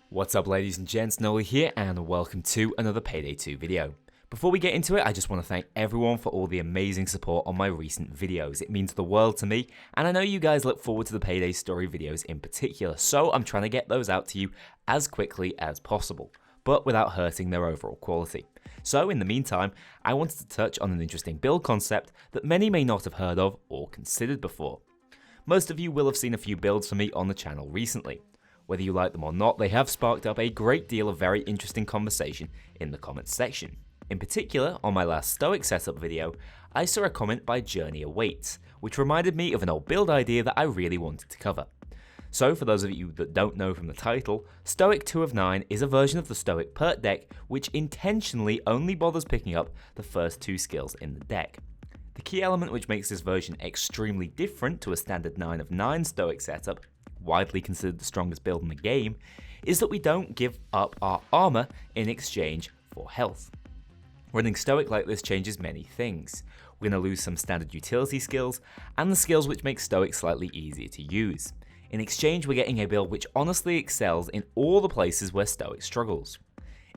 What's up, ladies and gents, Kknowley here and welcome to another Payday 2 video. Before we get into it, I just want to thank everyone for all the amazing support on my recent videos. It means the world to me, and I know you guys look forward to the Payday story videos in particular, so I'm trying to get those out to you as quickly as possible, but without hurting their overall quality. So in the meantime, I wanted to touch on an interesting build concept that many may not have heard of or considered before. Most of you will have seen a few builds from me on the channel recently. Whether you like them or not, they have sparked up a great deal of very interesting conversation in the comments section. In particular, on my last Stoic setup video, I saw a comment by Journey Awaits, which reminded me of an old build idea that I really wanted to cover. So for those of you that don't know from the title, Stoic 2 of 9 is a version of the Stoic perk deck which intentionally only bothers picking up the first two skills in the deck. The key element which makes this version extremely different to a standard 9 of 9 Stoic setup, widely considered the strongest build in the game, is that we don't give up our armor in exchange for health. Running Stoic like this changes many things. We're going to lose some standard utility skills, and the skills which make Stoic slightly easier to use. In exchange, we're getting a build which honestly excels in all the places where Stoic struggles.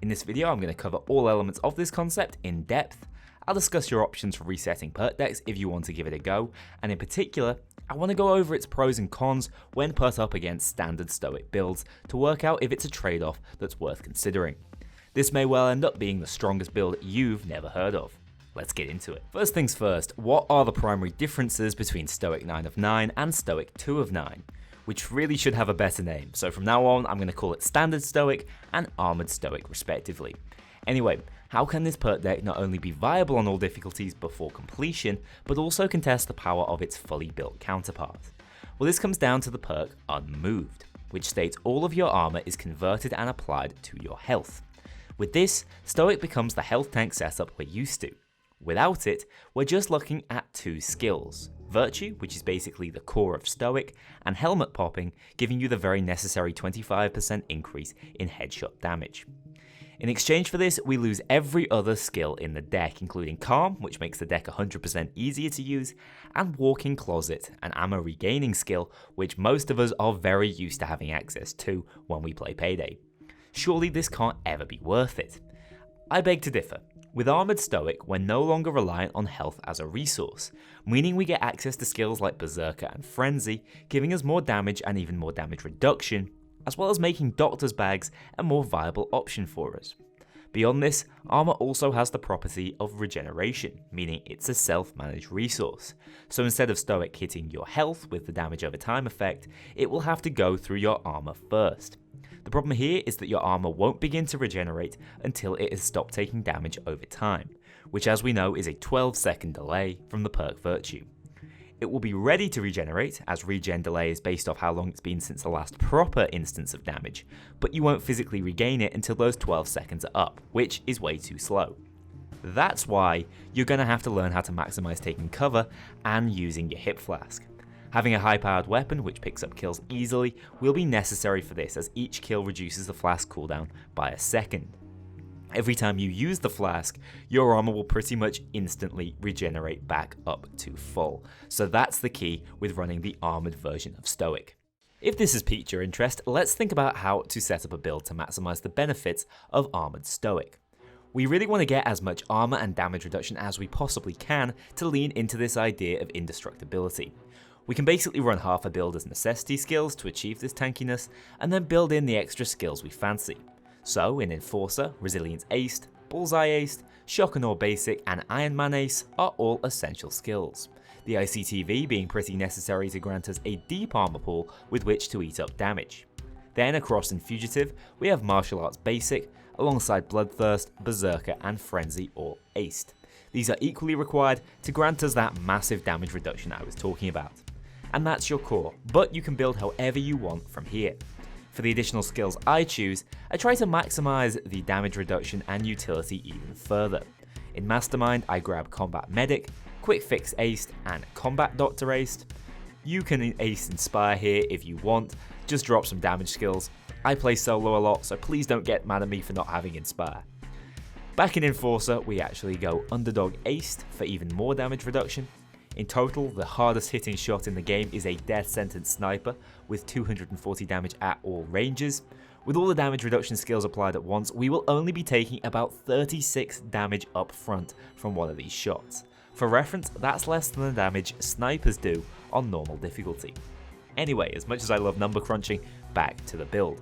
In this video, I'm going to cover all elements of this concept in depth. I'll discuss your options for resetting perk decks if you want to give it a go, and in particular, I want to go over its pros and cons when put up against standard Stoic builds to work out if it's a trade-off that's worth considering. This may well end up being the strongest build you've never heard of. Let's get into it. First things first, what are the primary differences between Stoic 9 of 9 and Stoic 2 of 9? Which really should have a better name, so from now on I'm going to call it Standard Stoic and Armored Stoic respectively. Anyway, how can this perk deck not only be viable on all difficulties before completion, but also contest the power of its fully built counterpart? Well, this comes down to the perk Unmoved, which states all of your armor is converted and applied to your health. With this, Stoic becomes the health tank setup we're used to. Without it, we're just looking at two skills: Virtue, which is basically the core of Stoic, and Helmet Popping, giving you the very necessary 25% increase in headshot damage. In exchange for this, we lose every other skill in the deck, including Calm, which makes the deck 100% easier to use, and Walk-in Closet, an ammo regaining skill, which most of us are very used to having access to when we play Payday. Surely this can't ever be worth it. I beg to differ. With Armored Stoic, we're no longer reliant on health as a resource, meaning we get access to skills like Berserker and Frenzy, giving us more damage and even more damage reduction, as well as making Doctor's Bags a more viable option for us. Beyond this, armor also has the property of regeneration, meaning it's a self-managed resource. So instead of Stoic hitting your health with the damage over time effect, it will have to go through your armor first. The problem here is that your armor won't begin to regenerate until it has stopped taking damage over time, which as we know is a 12-second delay from the perk Virtue. It will be ready to regenerate, as regen delay is based off how long it's been since the last proper instance of damage, but you won't physically regain it until those 12 seconds are up, which is way too slow. That's why you're going to have to learn how to maximize taking cover and using your hip flask. Having a high-powered weapon which picks up kills easily will be necessary for this, as each kill reduces the flask cooldown by a second. Every time you use the flask, your armor will pretty much instantly regenerate back up to full. So that's the key with running the armored version of Stoic. If this has piqued your interest, let's think about how to set up a build to maximize the benefits of Armored Stoic. We really want to get as much armor and damage reduction as we possibly can to lean into this idea of indestructibility. We can basically run half a build as necessity skills to achieve this tankiness, and then build in the extra skills we fancy. So in Enforcer, Resilience Aced, Bullseye Aced, Shock and Awe Basic, and Iron Man Ace are all essential skills. The ICTV being pretty necessary to grant us a deep armor pool with which to eat up damage. Then across in Fugitive, we have Martial Arts Basic, alongside Bloodthirst, Berserker, and Frenzy all aced. These are equally required to grant us that massive damage reduction I was talking about. And that's your core, but you can build however you want from here. For the additional skills I choose, I try to maximize the damage reduction and utility even further. In Mastermind, I grab Combat Medic, Quick Fix Aced, and Combat Doctor Aced. You can ace Inspire here if you want, just drop some damage skills. I play solo a lot, so please don't get mad at me for not having Inspire. Back in Enforcer, we actually go Underdog Aced for even more damage reduction. In total, the hardest hitting shot in the game is a death sentence sniper with 240 damage at all ranges. With all the damage reduction skills applied at once, we will only be taking about 36 damage up front from one of these shots. For reference, that's less than the damage snipers do on normal difficulty. Anyway, as much as I love number crunching, back to the build.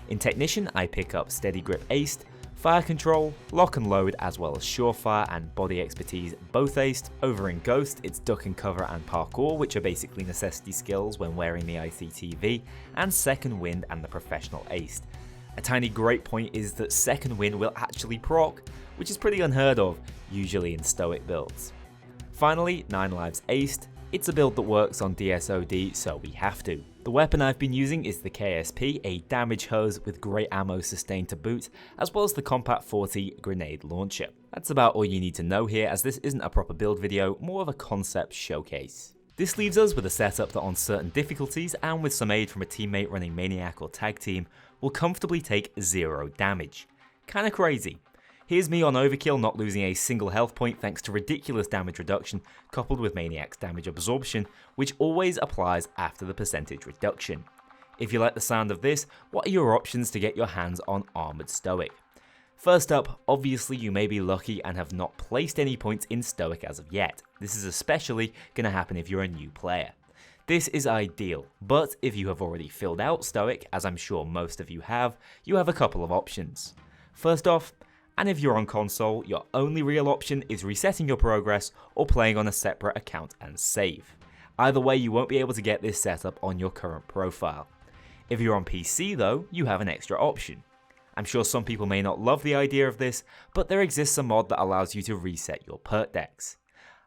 In Technician, I pick up Steady Grip aced, Fire Control, Lock and Load, as well as Surefire and Body Expertise both aced. Over in Ghost, it's Duck and Cover and Parkour, which are basically necessity skills when wearing the ICTV, and Second Wind and the Professional aced. A tiny great point is that Second Wind will actually proc, which is pretty unheard of, usually in Stoic builds. Finally, 9 Lives aced. It's a build that works on DSOD, so we have to. The weapon I've been using is the KSP, a damage hose with great ammo sustained to boot, as well as the Compat 40 grenade launcher. That's about all you need to know here, as this isn't a proper build video, more of a concept showcase. This leaves us with a setup that on certain difficulties, and with some aid from a teammate running Maniac or Tag Team, will comfortably take 0 damage. Kinda crazy. Here's me on Overkill not losing a single health point thanks to ridiculous damage reduction coupled with Maniac's damage absorption, which always applies after the percentage reduction. If you like the sound of this, what are your options to get your hands on Armored Stoic? First up, obviously you may be lucky and have not placed any points in Stoic as of yet. This is especially going to happen if you're a new player. This is ideal, but if you have already filled out Stoic, as I'm sure most of you have a couple of options. First off, and if you're on console, your only real option is resetting your progress or playing on a separate account and save. Either way, you won't be able to get this setup on your current profile. If you're on PC though, you have an extra option. I'm sure some people may not love the idea of this, but there exists a mod that allows you to reset your perk decks.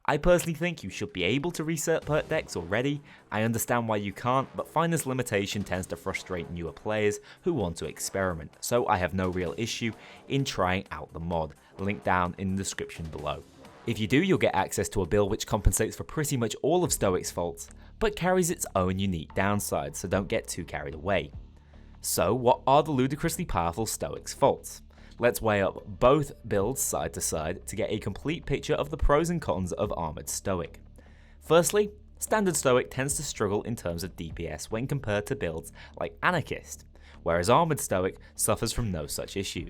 I personally think you should be able to reset perk decks already. I understand why you can't, but finding this limitation tends to frustrate newer players who want to experiment, so I have no real issue in trying out the mod, link down in the description below. If you do, you'll get access to a build which compensates for pretty much all of Stoic's faults, but carries its own unique downsides, so don't get too carried away. So what are the ludicrously powerful Stoic's faults? Let's weigh up both builds side to side to get a complete picture of the pros and cons of Armored Stoic. Firstly, Standard Stoic tends to struggle in terms of DPS when compared to builds like Anarchist, whereas Armored Stoic suffers from no such issue.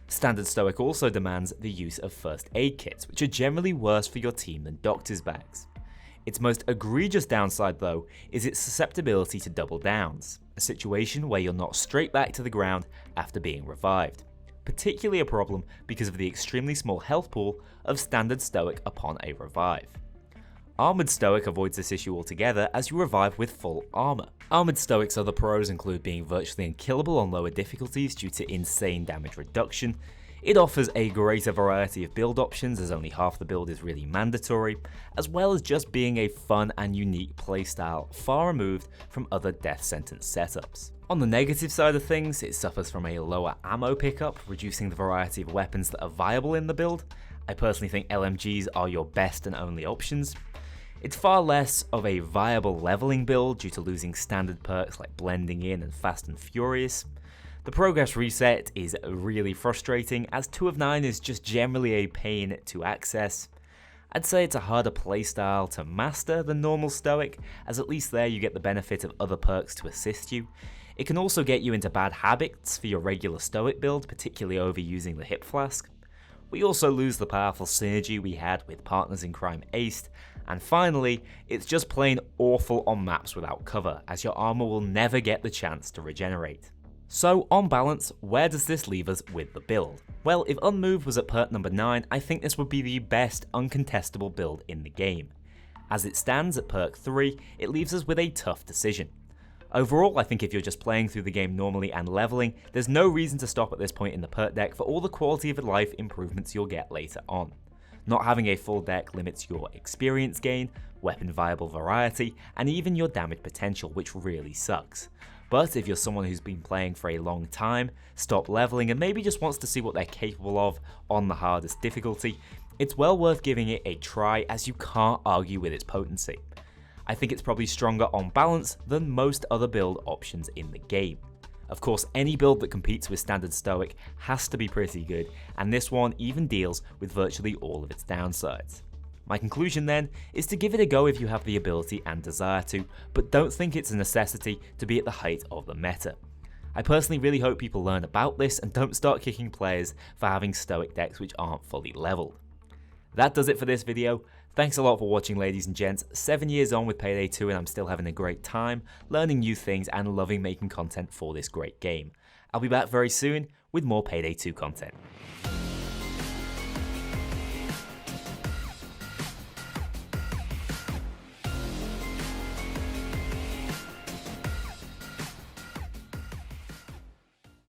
Standard Stoic also demands the use of first aid kits, which are generally worse for your team than doctor's bags. Its most egregious downside though is its susceptibility to double downs, a situation where you're knocked straight back to the ground after being revived. Particularly a problem because of the extremely small health pool of Standard Stoic upon a revive. Armored Stoic avoids this issue altogether as you revive with full armor. Armored Stoic's other pros include being virtually unkillable on lower difficulties due to insane damage reduction. It offers a greater variety of build options as only half the build is really mandatory, as well as just being a fun and unique playstyle far removed from other death sentence setups. On the negative side of things, it suffers from a lower ammo pickup, reducing the variety of weapons that are viable in the build. I personally think LMGs are your best and only options. It's far less of a viable leveling build due to losing standard perks like Blending In and Fast and Furious. The progress reset is really frustrating as 2 of 9 is just generally a pain to access. I'd say it's a harder playstyle to master than normal Stoic, as at least there you get the benefit of other perks to assist you. It can also get you into bad habits for your regular Stoic build, particularly overusing the hip flask. We also lose the powerful synergy we had with Partners in Crime aced, and finally, it's just plain awful on maps without cover, as your armor will never get the chance to regenerate. So on balance, where does this leave us with the build? Well, if Unmoved was at perk number 9, I think this would be the best uncontestable build in the game. As it stands at perk 3, it leaves us with a tough decision. Overall, I think if you're just playing through the game normally and leveling, there's no reason to stop at this point in the perk deck for all the quality of life improvements you'll get later on. Not having a full deck limits your experience gain, weapon viable variety, and even your damage potential, which really sucks. But if you're someone who's been playing for a long time, stopped leveling, and maybe just wants to see what they're capable of on the hardest difficulty, it's well worth giving it a try, as you can't argue with its potency. I think it's probably stronger on balance than most other build options in the game. Of course, any build that competes with Standard Stoic has to be pretty good, and this one even deals with virtually all of its downsides. My conclusion then is to give it a go if you have the ability and desire to, but don't think it's a necessity to be at the height of the meta. I personally really hope people learn about this and don't start kicking players for having Stoic decks which aren't fully leveled. That does it for this video. Thanks a lot for watching, ladies and gents. 7 years on with Payday 2 and I'm still having a great time, learning new things and loving making content for this great game. I'll be back very soon with more Payday 2 content.